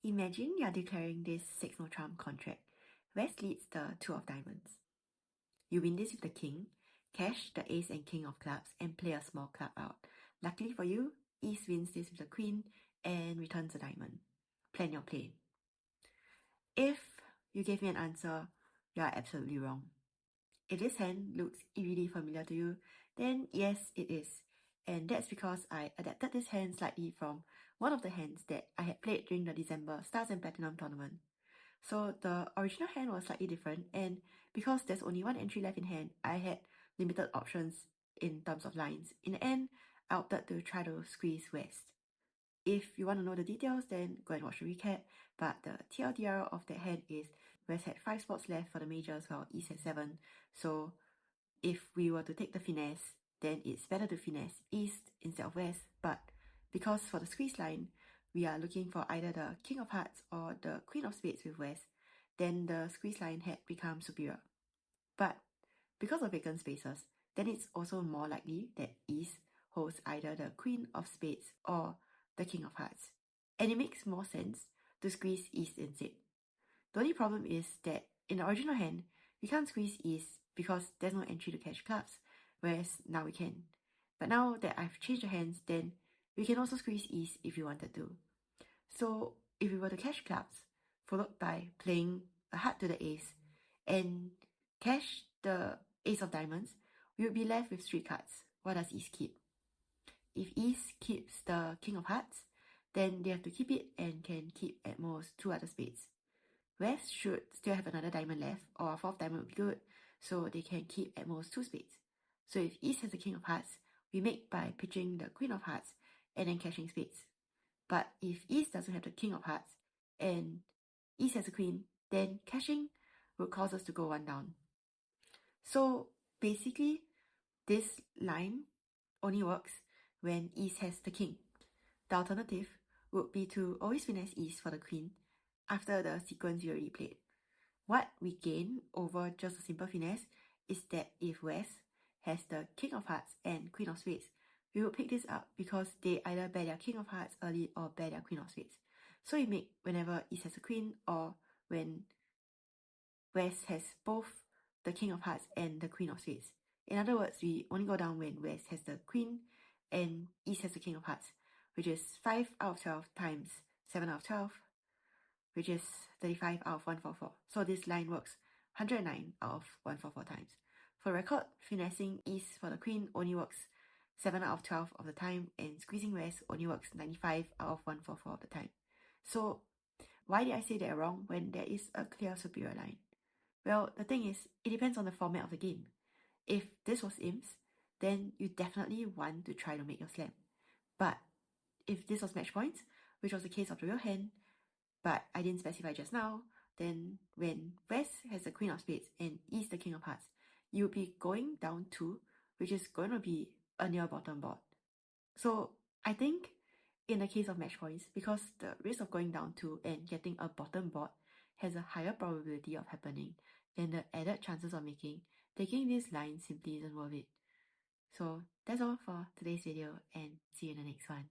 Imagine you're declaring this 6 no trump contract. West leads the 2 of diamonds. You win this with the king, cash the ace and king of clubs, and play a small club out. Luckily for you, East wins this with the queen and returns a diamond. Plan your play. If you gave me an answer, you are absolutely wrong. If this hand looks eerily familiar to you, then yes, it is. And that's because I adapted this hand slightly from one of the hands that I had played during the December Stars and Platinum tournament. So the original hand was slightly different, and because there's only one entry left in hand, I had limited options in terms of lines. In the end, I opted to try to squeeze West. If you want to know the details, then go and watch the recap, but the TLDR of that hand is West had 5 spots left for the majors while East had 7, so if we were to take the finesse, then it's better to finesse East instead of West, but because for the squeeze line, we are looking for either the King of Hearts or the Queen of Spades with West, then the squeeze line had become superior. But because of vacant spaces, then it's also more likely that East holds either the Queen of Spades or the King of Hearts, and it makes more sense to squeeze East instead. The only problem is that in the original hand, we can't squeeze East because there's no entry to catch clubs, whereas now we can. But now that I've changed the hands, then we can also squeeze East if we wanted to. So if we were to catch clubs, followed by playing a heart to the ace, and cash the ace of diamonds, we would be left with 3 cards. What does East keep? If East keeps the King of Hearts, then they have to keep it and can keep at most 2 other spades. West should still have another diamond left, or a 4th diamond would be good, so they can keep at most 2 spades. So if East has the King of Hearts, we make by pitching the Queen of Hearts and then cashing spades. But if East doesn't have the King of Hearts and East has a Queen, then cashing would cause us to go 1 down. So basically, this line only works when East has the King. The alternative would be to always finesse East for the Queen after the sequence you already played. What we gain over just a simple finesse is that if West has the King of Hearts and Queen of Spades, we would pick this up because they either bear their King of Hearts early or bear their Queen of Spades. So we make whenever East has a Queen or when West has both the King of Hearts and the Queen of Spades. In other words, we only go down when West has the Queen and East has the King of Hearts, which is 5 out of 12 times 7 out of 12, which is 35 out of 144. So this line works 109 out of 144 times. For record, finessing East for the Queen only works 7 out of 12 of the time, and squeezing West only works 95 out of 144 of the time. So why did I say they're wrong when there is a clear superior line? Well, the thing is, it depends on the format of the game. If this was Imps, then you definitely want to try to make your slam. But if this was match points, which was the case of the real hand, but I didn't specify just now, then when West has the Queen of Spades and East the King of Hearts, you would be going down 2, which is going to be a near bottom board. So I think in the case of match points, because the risk of going down 2 and getting a bottom board has a higher probability of happening than the added chances of taking this line simply isn't worth it. So that's all for today's video, and see you in the next one.